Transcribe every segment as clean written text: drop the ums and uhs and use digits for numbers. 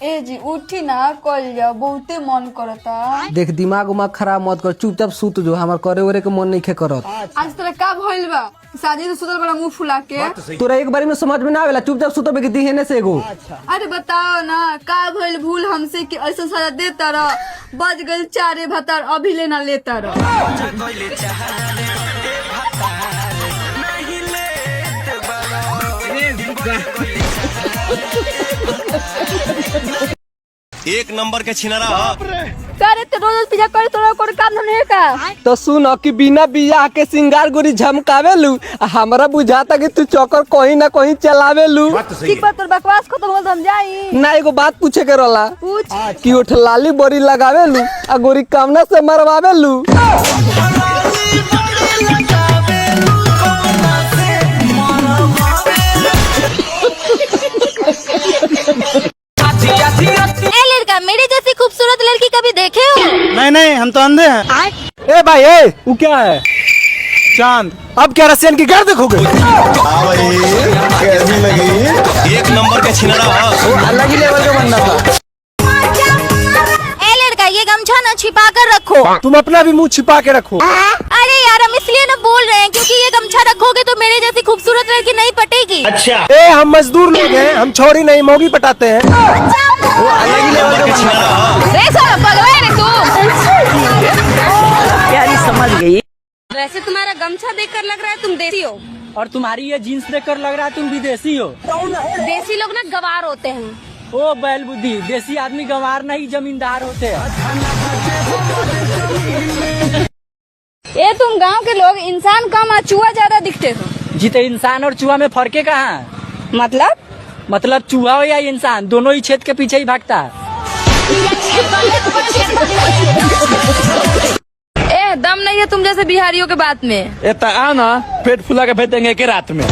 ए जी उठी ना कल जाओ, बहुते मन करता। देख दिमाग उमाग खराब मत कर, चुपचाप सूत जो, हमार करे वरे के मन नहीं खे करत। आज तेरा का भइल बा? शादी से सुतल बड़ा मुंह फुला के। तोरा एक बारी में समझ में ना आवेला, चुपचाप सूत बेके दिहेने से एगो। अरे बताओ ना का भइल भूल हमसे कि ऐसा सजा देता रह। बज गइल 4 भतार, अभी लेना लेता रह। एक नंबर के छिनारा करे तो रोज पीछा करे, तोरा कोई काम नहीं का। तो सुन कि बिना बियाह के सिंगार गोरी झमकावेलू, हमरा बुझाता कि तू चक्कर कहीं ना कहीं चलावेलू। ठीक बा, तोर बकवास खत्म हो, हम जाई ना एगो बात पूछे के रहला पूछ। कि ओठ लाली बड़ी लगावेलू आ गोरी कामना से मरवावेलू। लड़का, मेरी जैसी खूबसूरत लड़की कभी देखे हो? नहीं नहीं, हम तो अंधे हैं। ए भाई ए, वो क्या है? चांद। अब क्या रसियन की घर देखोगे? कैसी लगी? एक नंबर के छिनारा वो अलग ही लेवल का बंदा था। लड़का, ये गमछा ना छिपा कर रखो। तुम अपना भी मुंह छिपा के रखो। अरे यार, हम इसलिए ना बोल रहे हैं क्योंकि ये गमछा रखोगे तो मेरे जैसी खूबसूरत लड़की नहीं पटेगी। अच्छा। ए, हम मजदूर लोग हैं, हम छोरी नहीं मोगी पटाते हैं। वो अलग ही लेवल का बंदा था। प्यारी समझ गई। वैसे तुम्हारा गमछा देखकर लग रहा है तुम देसी हो, और तुम्हारी ये जीन्स देखकर लग रहा है तुम विदेशी हो। देसी लोग ना गवार होते हैं। ओ बैल बुद्धि, देसी आदमी गंवार नहीं जमींदार होते हैं। ए तुम गांव के लोग इंसान कम और चूहा ज्यादा दिखते हो। जीते इंसान और चूहा में फर्क है कहाँ? मतलब चूहा हो या इंसान, दोनों ही छेद के पीछे ही भागता है। ए दम नहीं है तुम जैसे बिहारियों के बात में। आना पेट फुला के भेजेंगे के रात में।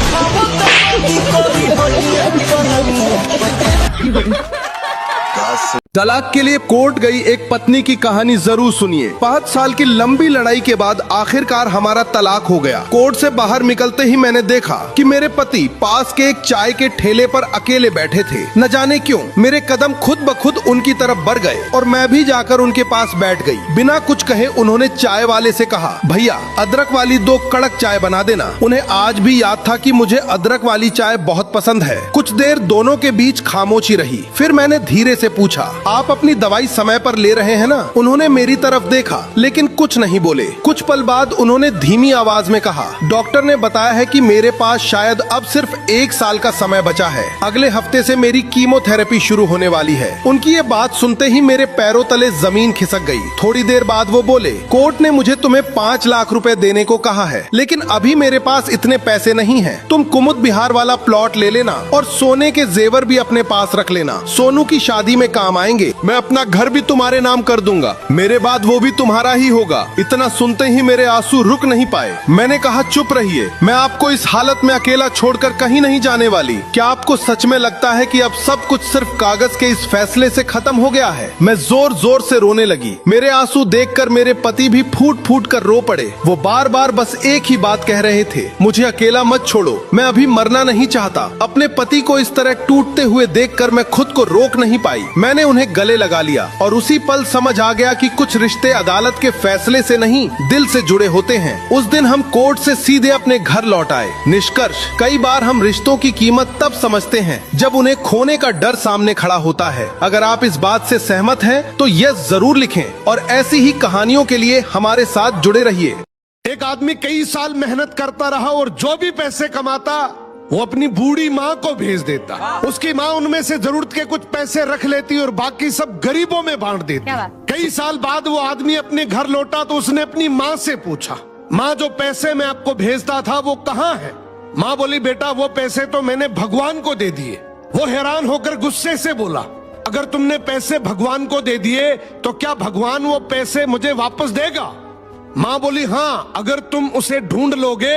तलाक के लिए कोर्ट गई एक पत्नी की कहानी जरूर सुनिए। 5 साल की लंबी लड़ाई के बाद आखिरकार हमारा तलाक हो गया। कोर्ट से बाहर निकलते ही मैंने देखा कि मेरे पति पास के एक चाय के ठेले पर अकेले बैठे थे। न जाने क्यों मेरे कदम खुद ब खुद उनकी तरफ बढ़ गए और मैं भी जाकर उनके पास बैठ गई। बिना कुछ कहे उन्होंने चाय वाले से कहा, भैया अदरक वाली 2 कड़क चाय बना देना। उन्हें आज भी याद था कि मुझे अदरक वाली चाय बहुत पसंद है। कुछ देर दोनों के बीच खामोशी रही। फिर मैंने धीरे से पूछा, आप अपनी दवाई समय पर ले रहे हैं ना? उन्होंने मेरी तरफ देखा लेकिन कुछ नहीं बोले। कुछ पल बाद उन्होंने धीमी आवाज में कहा, डॉक्टर ने बताया है कि मेरे पास शायद अब सिर्फ 1 साल का समय बचा है। अगले हफ्ते से मेरी कीमोथेरेपी शुरू होने वाली है। उनकी ये बात सुनते ही मेरे पैरों तले जमीन खिसक गई। थोड़ी देर बाद वो बोले, कोर्ट ने मुझे तुम्हें 5 लाख रुपए देने को कहा है, लेकिन अभी मेरे पास इतने पैसे नहीं है। तुम कुमुद बिहार वाला प्लॉट ले लेना और सोने के जेवर भी अपने पास रख लेना। सोनू की शादी में काम आएंगे। मैं अपना घर भी तुम्हारे नाम कर दूंगा। मेरे बाद वो भी तुम्हारा ही होगा। इतना सुनते ही मेरे आंसू रुक नहीं पाए। मैंने कहा, चुप रहिए, मैं आपको इस हालत में अकेला छोड़कर कहीं नहीं जाने वाली। क्या आपको सच में लगता है कि अब सब कुछ सिर्फ कागज के इस फैसले से खत्म हो गया है? मैं जोर जोर से रोने लगी। मेरे आंसू देखकर मेरे पति भी फूट फूट कर रो पड़े। वो बार बार बस एक ही बात कह रहे थे, मुझे अकेला मत छोड़ो, मैं अभी मरना नहीं चाहता। अपने पति को इस तरह टूटते हुए देखकर मैं खुद को रोक नहीं पाई। मैंने उन्हें गले लगा लिया और उसी पल समझ आ गया कि कुछ रिश्ते अदालत के फैसले से नहीं, दिल से जुड़े होते हैं। उस दिन हम कोर्ट से सीधे अपने घर लौट आए। निष्कर्ष, कई बार हम रिश्तों की कीमत तब समझते हैं जब उन्हें खोने का डर सामने खड़ा होता है। अगर आप इस बात से सहमत हैं तो यस जरूर लिखें और ऐसी ही कहानियों के लिए हमारे साथ जुड़े रहिए। एक आदमी कई साल मेहनत करता रहा और जो भी पैसे कमाता वो अपनी बूढ़ी माँ को भेज देता। उसकी माँ उनमें से जरूरत के कुछ पैसे रख लेती और बाकी सब गरीबों में बांट देती। कई साल बाद वो आदमी अपने घर लौटा तो उसने अपनी माँ से पूछा, माँ जो पैसे मैं आपको भेजता था वो कहाँ है? माँ बोली, बेटा वो पैसे तो मैंने भगवान को दे दिए। वो हैरान होकर गुस्से से बोला, अगर तुमने पैसे भगवान को दे दिए तो क्या भगवान वो पैसे मुझे वापस देगा? माँ बोली, हाँ, अगर तुम उसे ढूंढ लोगे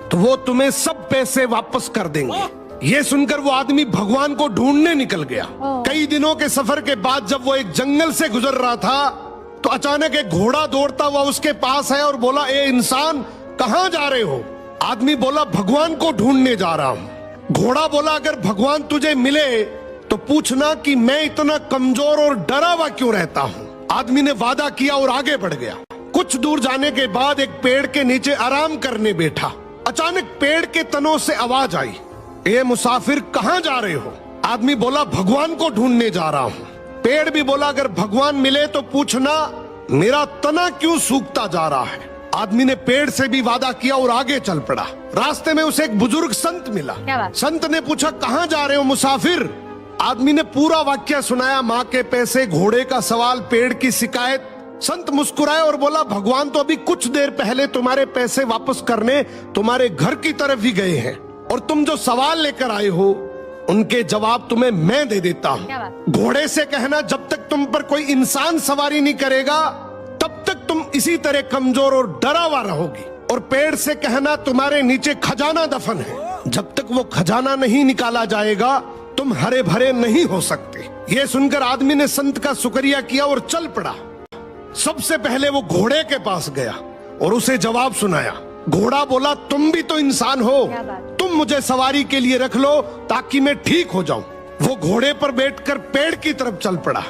तो वो तुम्हें सब पैसे वापस कर देंगे। ये सुनकर वो आदमी भगवान को ढूंढने निकल गया। कई दिनों के सफर के बाद जब वो एक जंगल से गुजर रहा था तो अचानक एक घोड़ा दौड़ता हुआ उसके पास है और बोला, ए इंसान, कहाँ जा रहे हो? आदमी बोला, भगवान को ढूंढने जा रहा हूँ। घोड़ा बोला, अगर भगवान तुझे मिले तो पूछना कि मैं इतना कमजोर और डरा हुआ क्यों रहता हूँ। आदमी ने वादा किया और आगे बढ़ गया। कुछ दूर जाने के बाद एक पेड़ के नीचे आराम करने बैठा। अचानक पेड़ के तनों से आवाज आई, ए मुसाफिर कहाँ जा रहे हो? आदमी बोला, भगवान को ढूंढने जा रहा हूँ। पेड़ भी बोला, अगर भगवान मिले तो पूछना मेरा तना क्यों सूखता जा रहा है। आदमी ने पेड़ से भी वादा किया और आगे चल पड़ा। रास्ते में उसे एक बुजुर्ग संत मिला। संत ने पूछा, कहाँ जा रहे हो मुसाफिर? आदमी ने पूरा वाक्य सुनाया, माँ के पैसे, घोड़े का सवाल, पेड़ की शिकायत। संत मुस्कुराए और बोला, भगवान तो अभी कुछ देर पहले तुम्हारे पैसे वापस करने तुम्हारे घर की तरफ ही गए हैं, और तुम जो सवाल लेकर आए हो उनके जवाब तुम्हें मैं दे देता हूँ। घोड़े से कहना, जब तक तुम पर कोई इंसान सवारी नहीं करेगा तब तक तुम इसी तरह कमजोर और डरा हुआ रहोगी। और पेड़ से कहना, तुम्हारे नीचे खजाना दफन है, जब तक वो खजाना नहीं निकाला जाएगा तुम हरे भरे नहीं हो सकते। ये सुनकर आदमी ने संत का शुक्रिया किया और चल पड़ा। सबसे पहले वो घोड़े के पास गया और उसे जवाब सुनाया। घोड़ा बोला, तुम भी तो इंसान हो, तुम मुझे सवारी के लिए रख लो ताकि मैं ठीक हो जाऊं। वो घोड़े पर बैठकर पेड़ की तरफ चल पड़ा।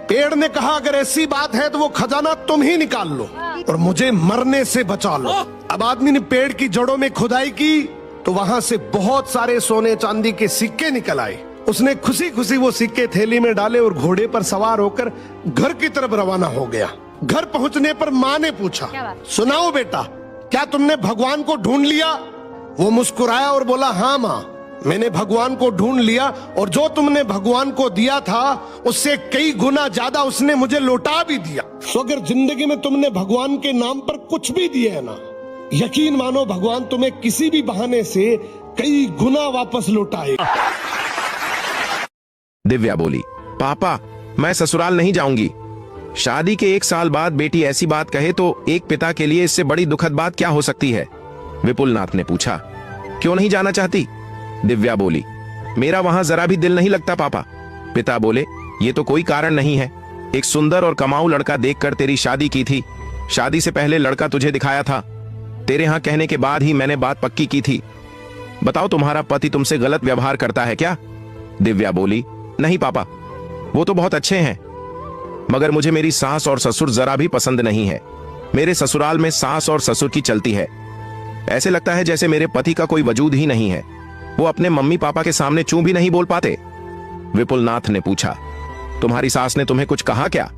पेड़ ने कहा, अगर ऐसी बात है तो वो खजाना तुम ही निकाल लो और मुझे मरने से बचा लो। अब आदमी ने पेड़ की जड़ों में खुदाई की तो वहां से बहुत सारे सोने चांदी के सिक्के निकल आए। उसने खुशी खुशी वो सिक्के थैली में डाले और घोड़े पर सवार होकर घर की तरफ रवाना हो गया। घर पहुंचने पर माँ ने पूछा, सुनाओ बेटा, क्या तुमने भगवान को ढूंढ लिया? वो मुस्कुराया और बोला, हाँ माँ, मैंने भगवान को ढूंढ लिया और जो तुमने भगवान को दिया था उससे कई गुना ज्यादा उसने मुझे लौटा भी दिया। तो अगर जिंदगी में तुमने भगवान के नाम पर कुछ भी दिया है ना, यकीन मानो भगवान तुम्हें किसी भी बहाने से कई गुना वापस लौटाएगा। दिव्या बोली, पापा मैं ससुराल नहीं जाऊंगी। शादी के 1 साल बाद बेटी ऐसी बात कहे तो एक पिता के लिए इससे बड़ी दुखद बात क्या हो सकती है? विपुल नाथ ने पूछा, क्यों नहीं जाना चाहती? दिव्या बोली, मेरा वहां जरा भी दिल नहीं लगता पापा। पिता बोले, ये तो कोई कारण नहीं है। एक सुंदर और कमाऊ लड़का देखकर तेरी शादी की थी। शादी से पहले लड़का तुझे दिखाया था। तेरे यहां कहने के बाद ही मैंने बात पक्की की थी। बताओ, तुम्हारा पति तुमसे गलत व्यवहार करता है क्या? दिव्या बोली, नहीं पापा, वो तो बहुत अच्छे हैं, मगर मुझे मेरी सास और ससुर जरा भी पसंद नहीं है। मेरे ससुराल में सास और ससुर की चलती है। ऐसे लगता है जैसे मेरे पति का कोई वजूद ही नहीं है। वो अपने मम्मी पापा के सामने चूं भी नहीं बोल पाते। विपुल नाथ ने पूछा, तुम्हारी सास ने तुम्हें कुछ कहा क्या?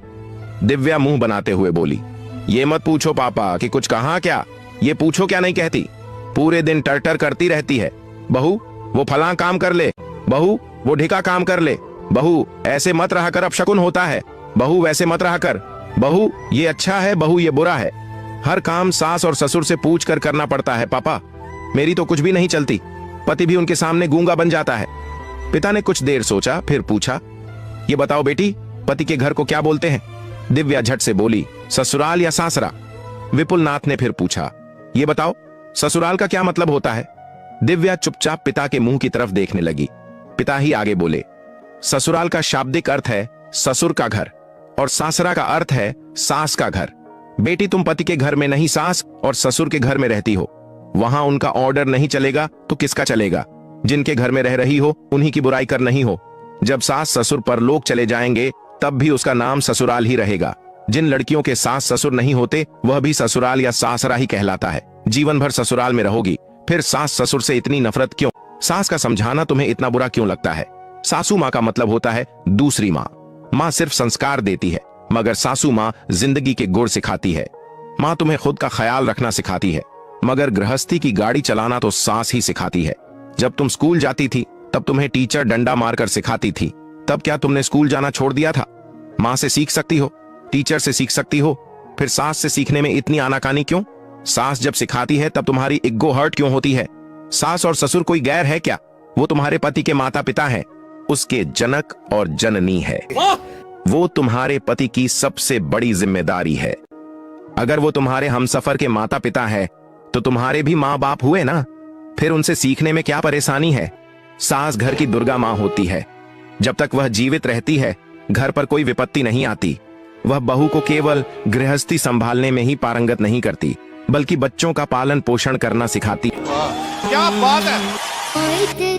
दिव्या मुंह बनाते हुए बोली, ये मत पूछो पापा कि कुछ कहा क्या, ये पूछो क्या नहीं कहती। पूरे दिन टरटर करती रहती है, बहू वो फलां काम कर ले, बहू वो ढिका काम कर ले, बहू ऐसे मत रहा कर, अपशकुन होता है, बहू वैसे मत रहा कर, बहू ये अच्छा है, बहू ये बुरा है। हर काम सास और ससुर से पूछ कर करना पड़ता है पापा। मेरी तो कुछ भी नहीं चलती, पति भी उनके सामने गूंगा बन जाता है। पिता ने कुछ देर सोचा, फिर पूछा, ये बताओ बेटी, पति के घर को क्या बोलते हैं? दिव्या झट से बोली, ससुराल या सासरा। विपुल नाथ ने फिर पूछा, ये बताओ ससुराल का क्या मतलब होता है? दिव्या चुपचाप पिता के मुंह की तरफ देखने लगी। पिता ही आगे बोले, ससुराल का शाब्दिक अर्थ है ससुर का घर और सासरा का अर्थ है सास का घर। बेटी, तुम पति के घर में नहीं सास और ससुर के घर में रहती हो। वहां उनका ऑर्डर नहीं चलेगा तो किसका चलेगा? जिनके घर में रह रही हो उन्हीं की बुराई कर नहीं हो। जब सास ससुर परलोक चले जाएंगे तब भी उसका नाम ससुराल ही रहेगा। जिन लड़कियों के सास ससुर नहीं होते वह भी ससुराल या सासरा ही कहलाता है। जीवन भर ससुराल में रहोगी, फिर सास ससुर से इतनी नफरत क्यों? सास का समझाना तुम्हें इतना बुरा क्यों लगता है? सासू माँ का मतलब होता है दूसरी माँ। माँ सिर्फ संस्कार देती है, मगर सासू माँ जिंदगी के गुर सिखाती है। माँ तुम्हें खुद का ख्याल रखना सिखाती है, मगर गृहस्थी की गाड़ी चलाना तो सास ही सिखाती है। जब तुम स्कूल जाती थी तब तुम्हें टीचर डंडा मारकर सिखाती थी। तब क्या तुमने स्कूल जाना छोड़ दिया था? माँ से सीख सकती हो, टीचर से सीख सकती हो, फिर सास से सीखने में इतनी आनाकानी क्यों? सास जब सिखाती है तब तुम्हारी इग्गो हर्ट क्यों होती है? सास और ससुर कोई गैर है क्या? वो तुम्हारे पति के माता पिता हैं, उसके जनक और जननी है। वो तुम्हारे पति की सबसे बड़ी जिम्मेदारी है। अगर वो तुम्हारे हमसफर के माता पिता है तो तुम्हारे भी माँ बाप हुए ना। फिर उनसे सीखने में क्या परेशानी है? सास घर की दुर्गा माँ होती है। जब तक वह जीवित रहती है घर पर कोई विपत्ति नहीं आती। वह बहू को केवल गृहस्थी संभालने में ही पारंगत नहीं करती, बल्कि बच्चों का पालन पोषण करना सिखाती। क्या बात है।